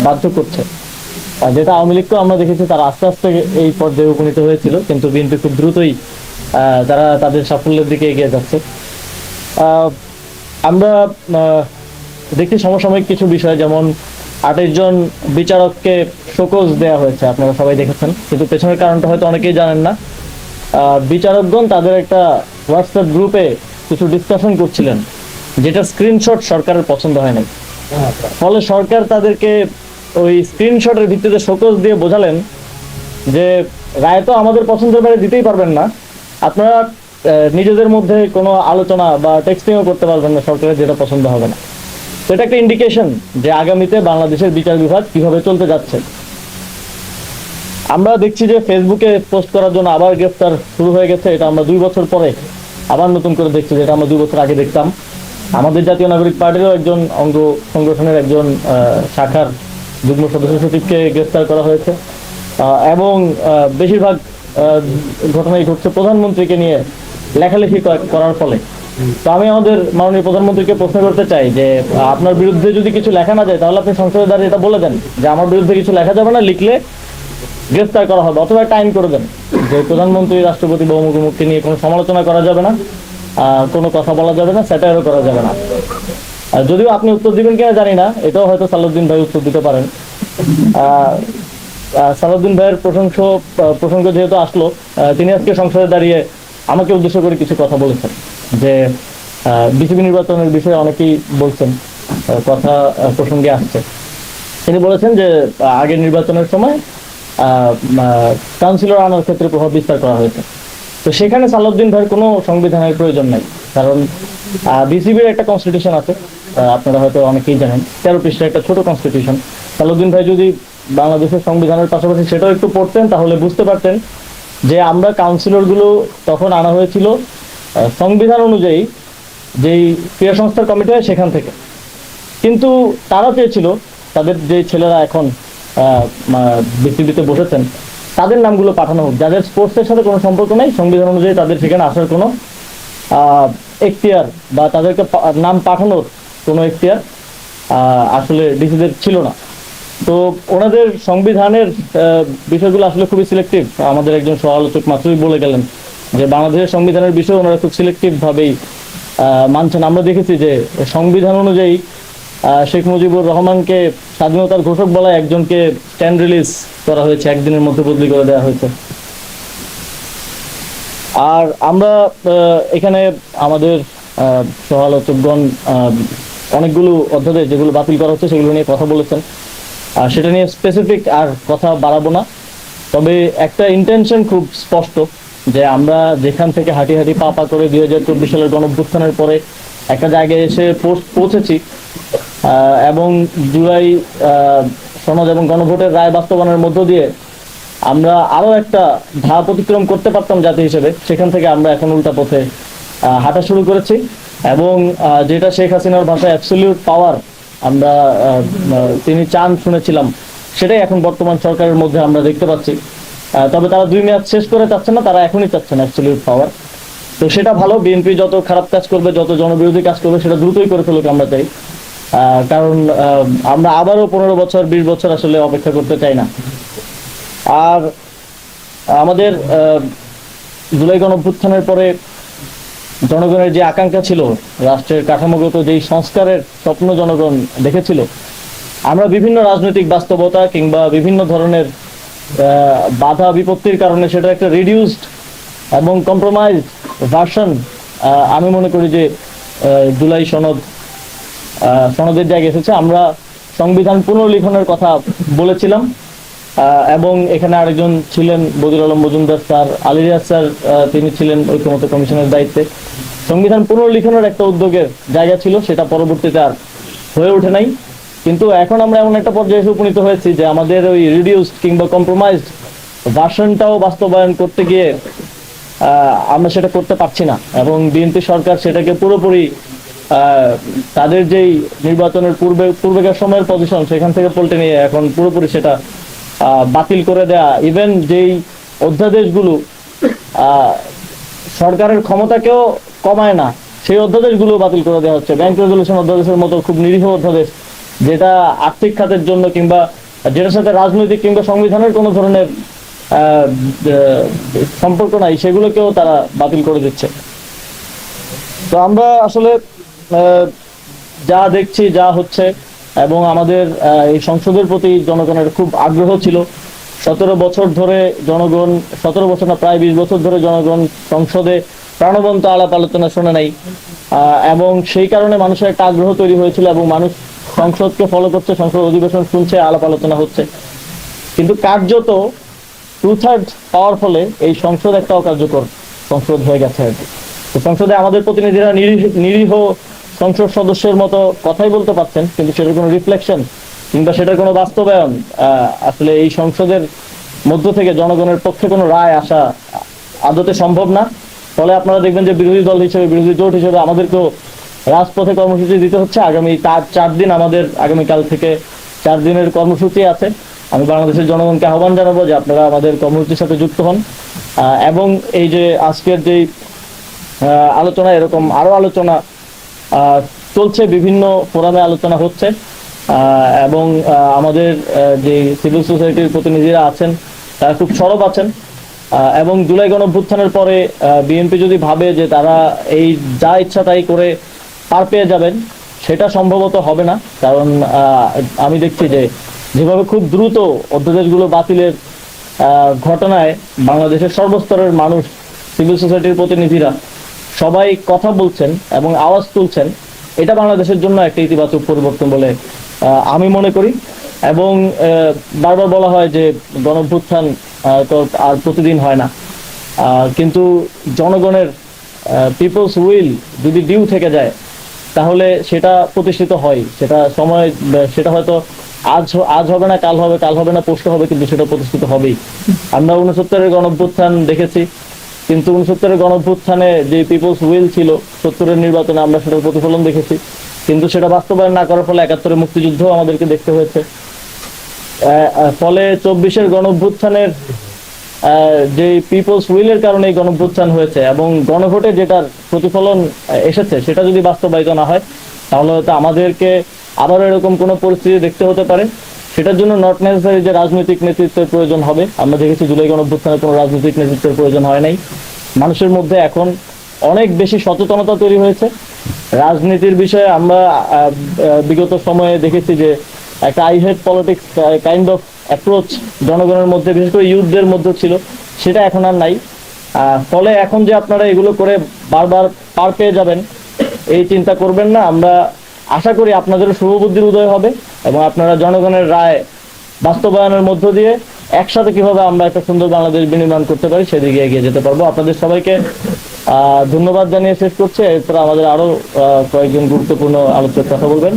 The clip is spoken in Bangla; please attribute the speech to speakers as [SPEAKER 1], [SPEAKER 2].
[SPEAKER 1] বাধ্য করছে। যেটা আওয়ামী লীগকেও আমরা দেখেছি তারা আস্তে আস্তে এই পর্যায়ে উপনীত হয়েছিল, কিন্তু বিএনপি খুব দ্রুতই তারা তাদের সাফল্যের দিকে এগিয়ে যাচ্ছে। আমরা দেখি সমসাময়িক কিছু বিষয়, যেমন 28 জন বিচারককে শোকজ দেওয়া হয়েছে, আপনারা সবাই দেখেছেন, কিন্তু পেছনের কারণটা হয়তো অনেকেই জানেন না। বিচারকগণ তাদের একটা হোয়াটসঅ্যাপ গ্রুপে কিছু ডিসকাশন করছিলেন, যেটা স্ক্রিনশট সরকারের পছন্দ হয় নাই। ফলে সরকার তাদেরকে ওই স্ক্রিনশটের ভিত্তিতে শোকজ দিয়ে বোঝালেন যে রায় তো আমাদের পছন্দের বাইরে দিতেই পারবেন না, আপনারা নিজেদের মধ্যে কোনো আলোচনা বা টেক্সটিংও করতে পারবেন না, সরকারের যেটা পছন্দ হবে না। তো এটা একটা ইন্ডিকেশন যে আগামীতে বাংলাদেশের বিচার বিভাগ কিভাবে চলতে যাচ্ছে। আমরা দেখছি যে ফেসবুকে পোস্ট করার জন্য আবার গ্রেফতার শুরু হয়ে গেছে। এটা আমরা 2 বছর পরে আবার নতুন করে দেখছি, যেটা আমরা 2 বছর আগে দেখতাম। আমাদের জাতীয় নাগরিক পার্টিরও একজন অঙ্গ সংগঠনের একজন শাখার যুগ্ম সদস্য সচিবকে গ্রেফতার করা হয়েছে, এবং বেশিরভাগ ঘটনাই ঘটছে প্রধানমন্ত্রীকে নিয়ে লেখালেখি করার ফলে। তো আমি আমাদের মাননীয় প্রধানমন্ত্রীকে প্রশ্ন করতে চাই যে আপনার বিরুদ্ধে যদি কিছু লেখা না যায়, তাহলে আপনি সংসদে দাঁড়িয়ে এটা বলে দেন যে আমার বিরুদ্ধে কিছু লেখা যাবে না, লিখলে গ্রেফতার করা হবে, অথবা একটা আইন করে দেন যে প্রধানমন্ত্রী, রাষ্ট্রপতি বা অমুক নিয়ে কোনো সমালোচনা করা যাবে না, কোনো কথা বলা যাবে না, স্যাটায়ারও করা যাবে না। যদিও আপনি উত্তর দিবেন কিনা জানি না, এটাও হয়তো সালাউদ্দিন ভাই উত্তর দিতে পারেন। সালাউদ্দিন ভাইয়ের প্রসঙ্গ যেহেতু আসলো, তিনি আজকে সংসদে দাঁড়িয়ে আমাকে উদ্দেশ্য করে কিছু কথা বলেছেন যে বিসিবি নির্বাচনের বিষয়ে অনেকেই বলছেন, কথা প্রসঙ্গে আসছে। তিনি বলেছেন যে আগের নির্বাচনের সময় কাউন্সিলর আনার ক্ষেত্রে প্রভাব বিস্তার করা হয়েছে। তো সেখানে সালাউদ্দিন ভাইয়ের কোনো সংবিধানের প্রয়োজন নাই, কারণ বিসিবির একটা কনস্টিটিউশন আছে, আপনারা হয়তো অনেকেই জানেন, 13 পৃষ্ঠার একটা ছোট কনস্টিটিউশন। সালাউদ্দিন ভাই যদি বাংলাদেশের সংবিধানের পাশাপাশি সেটাও একটু পড়তেন, তাহলে বুঝতে পারতেন যে আমরা কাউন্সিলরগুলো তখন আনা হয়েছিল সংবিধান অনুযায়ী যেই ক্রীড়া সংস্থার কমিটি হয় সেখান থেকে। কিন্তু তারা চেয়েছিল তাদের যে ছেলেরা এখন বিসিবিতে বসেছেন তাদের নামগুলো পাঠানো হোক, যাদের স্পোর্টসের সাথে কোনো সম্পর্ক নেই, সংবিধান অনুযায়ী তাদের সেখানে আসার কোনো এখতিয়ার বা তাদেরকে নাম পাঠানোর কোনো এখতিয়ার আসলে ডিসিদের ছিল না। তো ওনাদের সংবিধানের বিষয়গুলো আসলে খুবই সিলেক্টিভ। আমাদের একজন সহ-আলোচক মাত্রই বলে গেলেন যে বাংলাদেশের সংবিধানের বিষয় ওনারা খুব সিলেক্টিভ ভাবেই মানছেন। আমরা দেখেছি যে সংবিধান অনুযায়ী শেখ মুজিবুর রহমানকে স্বাধীনতার ঘোষক বলা একজনকে স্ট্যান্ড রিলিজ করা হয়েছে, একদিনের মধ্যে বদলি করে দেওয়া হয়েছে। আর আমরা এখানে আমাদের সহ-আলোচকগণ অনেকগুলো অধ্যাদেশ যেগুলো বাতিল করা হচ্ছে সেগুলো নিয়ে কথা বলেছেন, সেটা নিয়ে স্পেসিফিক আর কথা বাড়াবো না। তবে একটা ইন্টেনশন খুব স্পষ্ট যে আমরা যেখান থেকে হাঁটি হাঁটি পা পা করে 2024 সালের গণঅভ্যুত্থানের পরে একটা জায়গায় এসে পৌঁছেছি, এবং জুলাই সনদ এবং গণভোটের রায় বাস্তবায়নের মধ্য দিয়ে আমরা আরো একটা ধাপ অতিক্রম করতে পারতাম জাতি হিসেবে, সেখান থেকে আমরা এখন উল্টা পথে হাঁটা শুরু করেছি। এবং যেটা শেখ হাসিনার ভাষায় অ্যাবসলিউট পাওয়ার আমরা তিনি চান শুনেছিলাম, সেটাই এখন বর্তমান সরকারের মধ্যে আমরা দেখতে পাচ্ছি। তবে তারা 2 মেয়াদ শেষ করে চাচ্ছেন না, তারা এখনই চাচ্ছেন অ্যাবসলিউট পাওয়ার। তো সেটা ভালো, বিএনপি যত খারাপ কাজ করবে, যত জনবিরোধী কাজ করবে, সেটা দ্রুতই করে ফেলুক আমরা চাই। কারণ আমরা আবারও 15 বছর 20 বছর আসলে অপেক্ষা করতে চাই না। আর আমাদের জুলাই গণঅভ্যুত্থানের পরে জনগণের যে আকাঙ্ক্ষা ছিল, রাষ্ট্রের কাঠামোগত যেই সংস্কারের স্বপ্ন জনগণ দেখেছিল, আমরা বিভিন্ন রাজনৈতিক বাস্তবতা কিংবা বিভিন্ন ধরনের বাধা বিপত্তির কারণে সেটা একটা রিডিউসড এবং কম্প্রোমাইজ ভার্সন আমি মনে করি যে জুলাই সনদের জায়গায় এসেছে। আমরা সংবিধান পুনর্লিখনের কথা বলেছিলাম, এবং এখানে আরেকজন ছিলেন বদিউল আলম মজুমদার স্যার, আলী রিয়াজ স্যার, তিনি ছিলেন ঐক্যমত্য কমিশনের দায়িত্বে। সংবিধান পুনর্লিখনের একটা উদ্যোগের জায়গা ছিল, সেটা পরবর্তীতে আর হয়ে ওঠে নাই। কিন্তু এখন আমরা এমন একটা পর্যায়ে এসে উপনীত হয়েছি যে আমাদের ওই রিডিউসড কিংবা কম্প্রোমাইজড ভার্সনটাও বাস্তবায়ন করতে গিয়ে আমরা সেটা করতে পারছি না, এবং বিএনপি সরকার সেটাকে পুরোপুরি তাদের যেই নির্বাচনের পূর্বেকার সময়ের পজিশন সেখান থেকে পল্টে নিয়ে এখন পুরোপুরি সেটা বাতিল করে দেয়া, ইভেন যেই অধ্যাদেশগুলো সরকারের ক্ষমতাকেও কমায় না সেই অধ্যাদেশগুলো বাতিল করে দেওয়া হচ্ছে। ব্যাংক রেজুলেশন অধ্যাদেশের মতো খুব নিরীহ অধ্যাদেশ যেটা আর্থিক খাতের জন্য কিংবা যেটার সাথে রাজনৈতিক কিংবা সংবিধানের কোনো ধরনের সম্পর্ক নাই, সেগুলোকেও তারা বাতিল করে দিচ্ছে। তো আমরা আসলে যা দেখছি, যা হচ্ছে, এবং আমাদের এই সংসদের প্রতি জনগণের খুব আগ্রহ ছিল। 17 বছর ধরে জনগণ, 17 বছর না প্রায় 20 বছর ধরে জনগণ সংসদে প্রাণবন্ত আলাপ আলোচনা শোনে নাই, এবং সেই কারণে মানুষের একটা আগ্রহ তৈরি হয়েছিল এবং মানুষ সংসদকে ফলো করছে, সংসদ অধিবেশন শুনছে, আলাপ আলোচনা হচ্ছে। কিন্তু কার্যত 2/3 পাওয়ার ফলে এই সংসদ একটা অকার্যকর সংসদ হয়ে গেছে আর কি। তো সংসদে আমাদের প্রতিনিধিরা নিরীহ সংসদ সদস্যের মতো কথাই বলতে পারছেন, কিন্তু সেটার কোনো রিফ্লেকশন কিংবা সেটার কোনো বাস্তবায়ন আসলে এই সংসদের মধ্য থেকে জনগণের পক্ষে কোনো রায় আসা আদতে সম্ভব না। ফলে আপনারা দেখবেন যে বিরোধী দল হিসেবে, বিরোধী জোট হিসেবে আমাদেরকেও রাজপথে কর্মসূচি দিতে হচ্ছে। আগামী 4 দিন আমাদের, আগামীকাল থেকে 4 দিনের কর্মসূচি আছে। আমি বাংলাদেশের জনগণকে আহ্বান জানাবো যে আপনারা আমাদের কর্মসূচির সাথে যুক্ত হন, এবং এই যে আজকের যে আলোচনা, এরকম আরো আলোচনা চলছে, বিভিন্ন ফোরামে আলোচনা হচ্ছে, এবং আমাদের যে সিভিল সোসাইটির প্রতিনিধিরা আছেন তারা খুব সরব আছেন। এবং জুলাই গণঅভ্যুত্থানের পরে বিএনপি যদি ভাবে যে তারা এই যা ইচ্ছা তাই করে পার পেয়ে যাবেন, সেটা সম্ভবত হবে না। কারণ আমি দেখছি যে যেভাবে খুব দ্রুত অধ্যাদেশগুলো বাতিলের ঘটনায় বাংলাদেশের সর্বস্তরের মানুষ, সিভিল সোসাইটির প্রতিনিধিরা সবাই কথা বলছেন এবং আওয়াজ তুলছেন, এটা বাংলাদেশের জন্য একটা ইতিবাচক পরিবর্তন বলে আমি মনে করি। এবং বারবার বলা হয় যে গণঅভ্যুত্থান তো আর প্রতিদিন হয় না, কিন্তু জনগণের পিপলস উইল যদি ডিউ থেকে যায় তাহলে সেটা প্রতিষ্ঠিত হয়। সেটা সময়, সেটা হয়তো আজ হবে না, কাল হবে, কাল হবে না, পরশু হবে, কিন্তু সেটা প্রতিষ্ঠিত হবেই। আমরা 69-এর গণঅভ্যুত্থান দেখেছি, কিন্তু 69-এর গণঅভ্যুত্থানে যে পিপলস উইল ছিল, 70-এর নির্বাচনে আমরা সেটার প্রতিফলন দেখেছি, কিন্তু সেটা বাস্তবায়ন না করার ফলে 71-এর মুক্তিযুদ্ধ আমাদেরকে দেখতে হয়েছে। ফলে 24-এর গণঅভ্যুত্থানের যে পিপলস উইলের কারণে এই গণঅভ্যুত্থান হয়েছে এবং গণভোটে যেটার প্রতিফলন এসেছে, সেটা যদি বাস্তবায়িত না হয় তাহলে হয়তো আমাদেরকে আবারও এরকম কোনো পরিস্থিতি দেখতে হতে পারে। সেটার জন্য নট নেসেসারি যে রাজনৈতিক নেতৃত্বের প্রয়োজন হবে। আমরা দেখেছি জুলাই গণঅভ্যুত্থানের কোনো রাজনৈতিক নেতৃত্বের প্রয়োজন হয় নাই। মানুষের মধ্যে এখন অনেক বেশি সচেতনতা তৈরি হয়েছে রাজনীতির বিষয়ে। আমরা বিগত সময়ে দেখেছি যে একটা I hate politics kind of approach জনগণের মধ্যে, বিশেষ করে ইউথদের মধ্যে ছিল, সেটা এখন আর নাই। ফলে এখন যে আপনারা এগুলো করে বারবার পার পেয়ে যাবেন, এই চিন্তা করবেন না। আমরা আশা করি আপনাদের শুভবুদ্ধির উদয় হবে এবং আপনারা জনগণের রায় বাস্তবায়নের মধ্য দিয়ে একসাথে কিভাবে আমরা একটা সুন্দর বাংলাদেশ বিনির্মাণ করতে পারি সেদিকে এগিয়ে যেতে পারবো। আপনাদের সবাইকে ধন্যবাদ জানিয়ে শেষ করছি। এরপর আমাদের আরো কয়েকজন গুরুত্বপূর্ণ আলোচক কথা বলবেন।